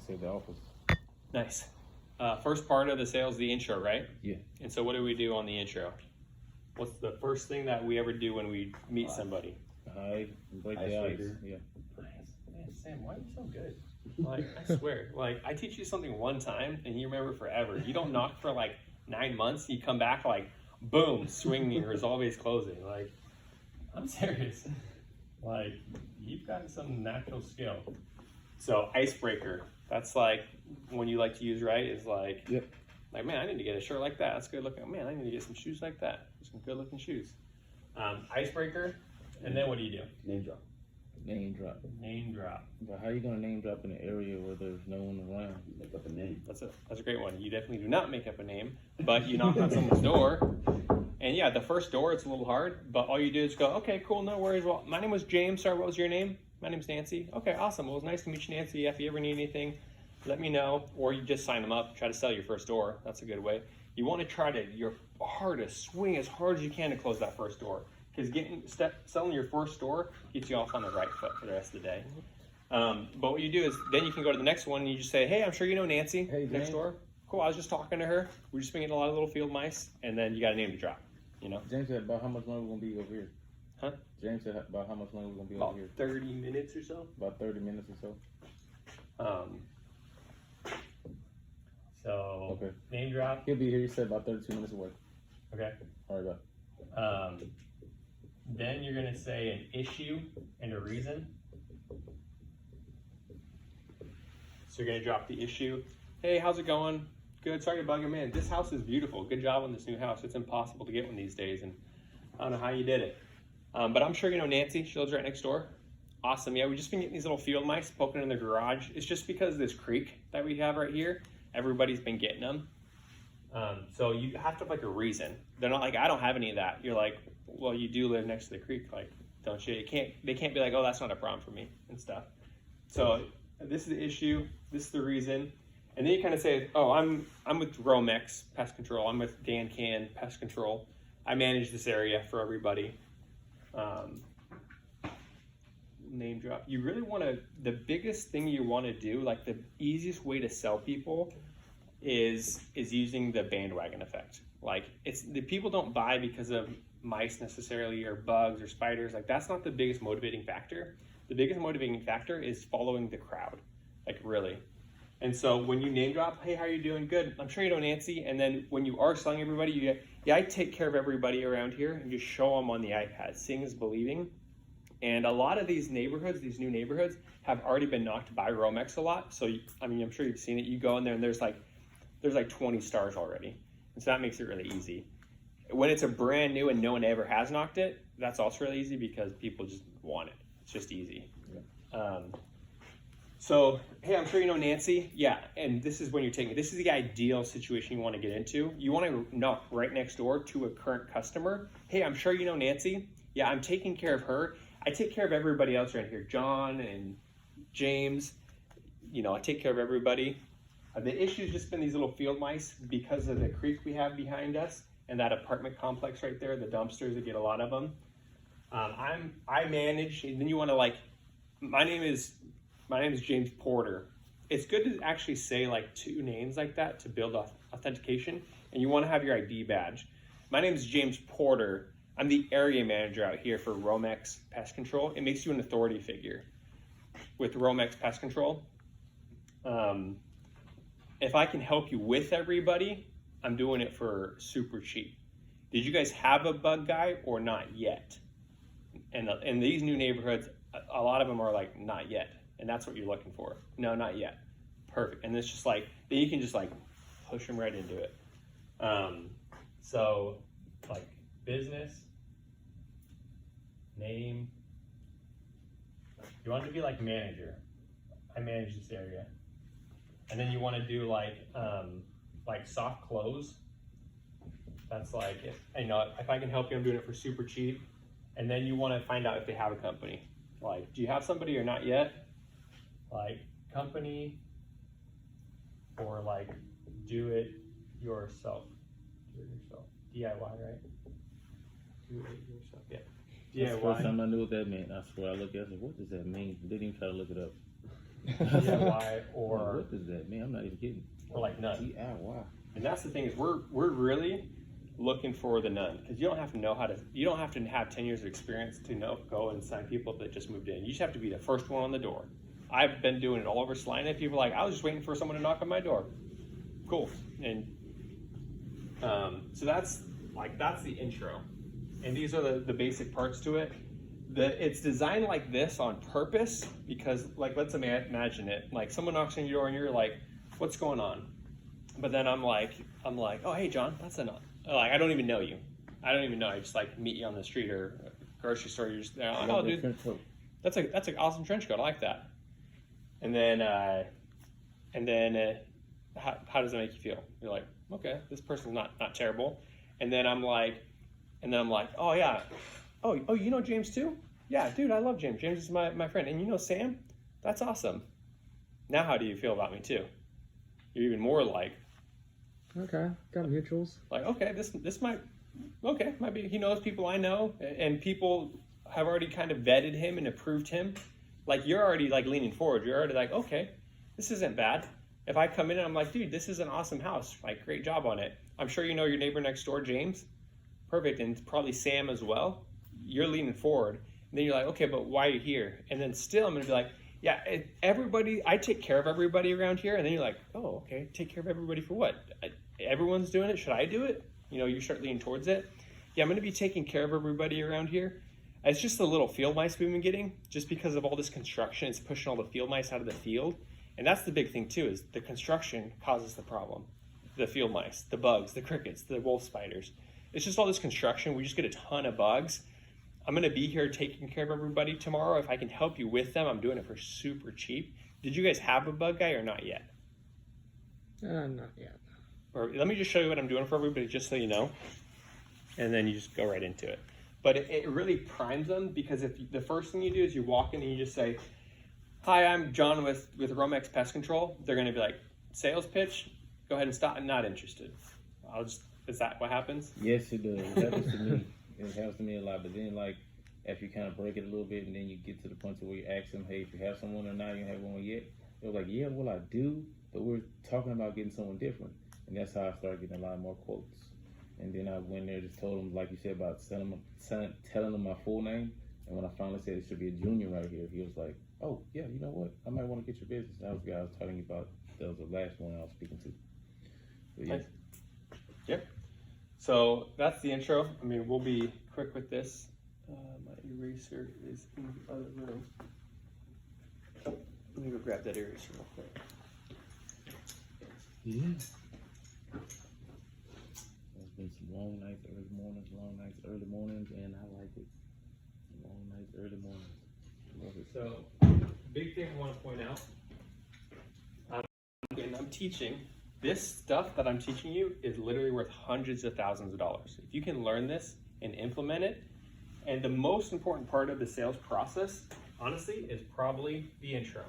say the office. Nice. First part of the sale is the intro, right? Yeah. And so what do we do on the intro? What's the first thing that we ever do when we meet somebody? Hi, break the ice. Yeah. Nice. Man, Sam, why are you so good? Like, I swear, like, I teach you something one time and you remember forever. You don't knock for like 9 months, you come back like, boom, swinging or is always closing. Like, I'm serious. Like, you've got some natural skill. So, icebreaker. That's like when you like to use, right? Is like, Yep. Like, man, I need to get a shirt like that. That's good looking. Man, I need to get some shoes like that. Some good looking shoes. Icebreaker. And then what do you do? Name drop. Name drop. Name drop. But how are you gonna name drop in an area where there's no one around? Make up a name. That's a great one. You definitely do not make up a name, but you knock on someone's door. And yeah, the first door, it's a little hard, but all you do is go, okay, cool, no worries. Well, my name was James. Sorry, what was your name? My name's Nancy. Okay, awesome. Well, it was nice to meet you, Nancy. If you ever need anything, let me know. Or you just sign them up, try to sell your first door. That's a good way. You want to try to, your hardest, swing as hard as you can to close that first door. Because selling your first door gets you off on the right foot for the rest of the day. But what you do is, then you can go to the next one and you just say, hey, I'm sure you know Nancy, Hey, next James. door. Cool, I was just talking to her. We're just been getting a lot of little field mice. And then you got a name to drop, you know? James said about how much longer we're gonna be over here. Huh? James said about how much longer we're gonna be About over here. 30 minutes or so. About 30 minutes or so. So, Okay. name drop. He'll be here. He said about 32 minutes away. Okay. All right, bye. Then you're going to say an issue and a reason. So you're going to drop the issue. Hey, how's it going? Good. Sorry to bug you, man. This house is beautiful. Good job on this new house. It's impossible to get one these days, and I don't know how you did it. But I'm sure you know Nancy. She lives right next door. Awesome. Yeah, we've just been getting these little field mice poking in the garage. It's just because of this creek that we have right here. Everybody's been getting them. So you have to have like a reason. They're not like, I don't have any of that. You're like, well, you do live next to the creek, like, don't you? They can't be like, oh, that's not a problem for me and stuff. So this is the issue. This is the reason. And then you kind of say, oh, I'm with Romex Pest Control. I'm with Dan Can Pest Control. I manage this area for everybody. Name drop. You really want to, the biggest thing you want to do, like the easiest way to sell people is using the bandwagon effect. Like, it's the people don't buy because of mice necessarily or bugs or spiders. Like, that's not the biggest motivating factor. The biggest motivating factor is following the crowd, like, really. And so when you name drop, hey, how are you doing? Good. I'm sure you know Nancy. And then when you are selling everybody, you get, yeah, I take care of everybody around here, and just show them on the iPad. Seeing is believing. And a lot of these neighborhoods, these new neighborhoods, have already been knocked by Romex a lot. So, I mean, I'm sure you've seen it. You go in there and there's like 20 stars already. And so that makes it really easy. When it's a brand new and no one ever has knocked it, that's also really easy because people just want it. It's just easy. Yeah. So, hey, I'm sure you know Nancy. Yeah, and this is when you're taking it. This is the ideal situation you want to get into. You want to knock right next door to a current customer. Hey, I'm sure you know Nancy. Yeah, I'm taking care of her. I take care of everybody else around here. John and James, you know, I take care of everybody. The issue's just been these little field mice because of the creek we have behind us and that apartment complex right there, the dumpsters that get a lot of them. I manage, and then you want to like, my name is James Porter. It's good to actually say like 2 names like that to build authentication, and you want to have your ID badge. My name is James Porter. I'm the area manager out here for Romex Pest Control. It makes you an authority figure with Romex Pest Control. If I can help you with everybody, I'm doing it for super cheap. Did you guys have a bug guy or not yet? And in these new neighborhoods, a lot of them are like, not yet. And that's what you're looking for. No, not yet. Perfect. And it's just like, then you can just like push them right into it. So like business, name. You want it to be like manager. I manage this area. And then you want to do like soft close. That's like, if I can help you, I'm doing it for super cheap. And then you want to find out if they have a company. Like, do you have somebody or not yet? Like company or like do it yourself. Do it yourself. DIY, right? Do it yourself. Yeah. That's the first time I knew what that meant. I swear, I looked at it, what does that mean? Didn't even try to look it up. DIY, or what is that, man? I'm not even kidding. or like none. DIY. And that's the thing is we're really looking for the none, because you don't have to know how to. You don't have to have 10 years of experience to go and sign people that just moved in. You just have to be the first one on the door. I've been doing it all over Salina. People are like, I was just waiting for someone to knock on my door. Cool. And so that's the intro, and these are the basic parts to it. It's designed like this on purpose because, like, let's imagine it. Like, someone knocks on your door and you're like, "What's going on?" But then I'm like, "Oh, hey, John, that's like I don't even know you. I don't even know. I just like meet you on the street or grocery store. You're just like, oh, dude, that's an awesome trench coat. I like that." And then how does it make you feel? You're like, okay, this person's not terrible. And then I'm like, oh yeah, oh you know James too? Yeah, dude, I love James. James is my friend. And you know Sam? That's awesome. Now how do you feel about me too? You're even more like, okay, got mutuals. Like, okay, this might be, he knows people I know, and people have already kind of vetted him and approved him. Like, you're already like leaning forward. You're already like, okay, this isn't bad. If I come in and I'm like, dude, this is an awesome house. Like, great job on it. I'm sure you know your neighbor next door, James. Perfect. And probably Sam as well. You're leaning forward. And then you're like, okay, but why are you here? And then still I'm going to be like, yeah, I take care of everybody around here. And then you're like, oh, okay, take care of everybody for what? Everyone's doing it. Should I do it? You know, you start leaning towards it. Yeah, I'm going to be taking care of everybody around here. It's just the little field mice we've been getting. Just because of all this construction, it's pushing all the field mice out of the field. And that's the big thing too, is the construction causes the problem. The field mice, the bugs, the crickets, the wolf spiders. It's just all this construction. We just get a ton of bugs. I'm going to be here taking care of everybody tomorrow. If I can help you with them, I'm doing it for super cheap. Did you guys have a bug guy or not yet? Not yet. Or let me just show you what I'm doing for everybody, just so you know. And then you just go right into it. But it really primes them, because if the first thing you do is you walk in and you just say, hi, I'm John with Romex Pest Control. They're going to be like, sales pitch? Go ahead and stop. I'm not interested. Is that what happens? Yes, it does. It happens to me. It happens to me a lot. But then, like, after you kind of break it a little bit, and then you get to the point where you ask them, hey, if you have someone or not, you have one yet? They're like, yeah, well, I do. But we're talking about getting someone different. And that's how I started getting a lot more quotes. And then I went there, just told them, like you said, about telling them my full name. And when I finally said it should be a junior right here, he was like, oh, yeah, you know what? I might want to get your business. That was the guy I was telling you about. That was the last one I was speaking to. But, yeah. Yep. So that's the intro. I mean, we'll be quick with this. My eraser is in the other room. Let me go grab that eraser real quick. Yeah. There's been some long nights, early mornings, and I like it. Long nights, early mornings. Love it. So, big thing I want to point out, I'm teaching, this stuff that I'm teaching you is literally worth hundreds of thousands of dollars. If you can learn this and implement it, and the most important part of the sales process, honestly, is probably the intro.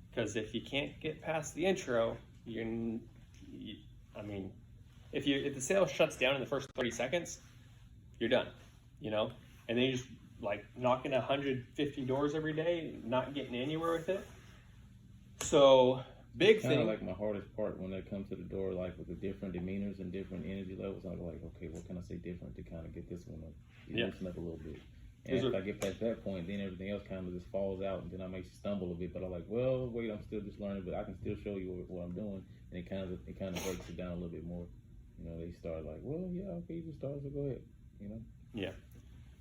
Because if you can't get past the intro, if the sale shuts down in the first 30 seconds, you're done, you know? And then you just like knocking 150 doors every day, not getting anywhere with it. So big thing. Kind of like my hardest part when they come to the door, like with the different demeanors and different energy levels. I'm like, okay, what can I say different to kind of get this one up, loosen up a little bit. And if I get past that point, then everything else kind of just falls out, and then I may stumble a bit. But I'm like, well, wait, I'm still just learning, but I can still show you what I'm doing, and it kind of breaks it down a little bit more. You know, they start like, well, yeah, okay, you just started, so go ahead. You know. Yeah.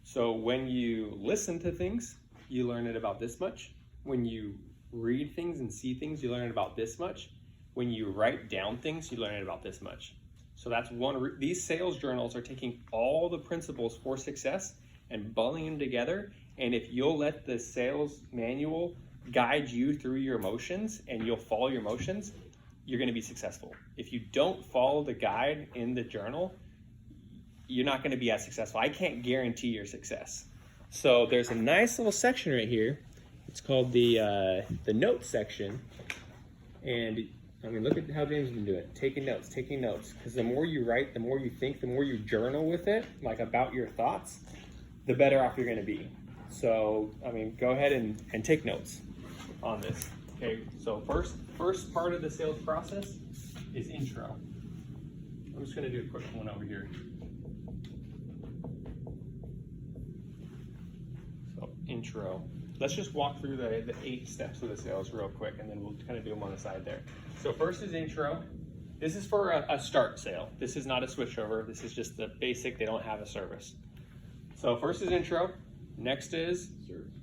So when you listen to things, you learn it about this much. When you read things and see things, you learn it about this much. When you write down things, you learn it about this much. So that's these sales journals are taking all the principles for success and bundling them together. And if you'll let the sales manual guide you through your emotions and you'll follow your emotions, you're going to be successful. If you don't follow the guide in the journal, you're not going to be as successful. I can't guarantee your success. So there's a nice little section right here. It's called the notes section. And I mean, look at how James has been doing it. Taking notes. Because the more you write, the more you think, the more you journal with it, like about your thoughts, the better off you're going to be. So, I mean, go ahead and take notes on this. Okay, so first part of the sales process is intro. I'm just gonna do a quick one over here. So intro. Let's just walk through the 8 steps of the sales real quick, and then we'll kind of do them on the side there. So first is intro. This is for a start sale. This is not a switchover. This is just the basic, they don't have a service. So first is intro. Next is Service.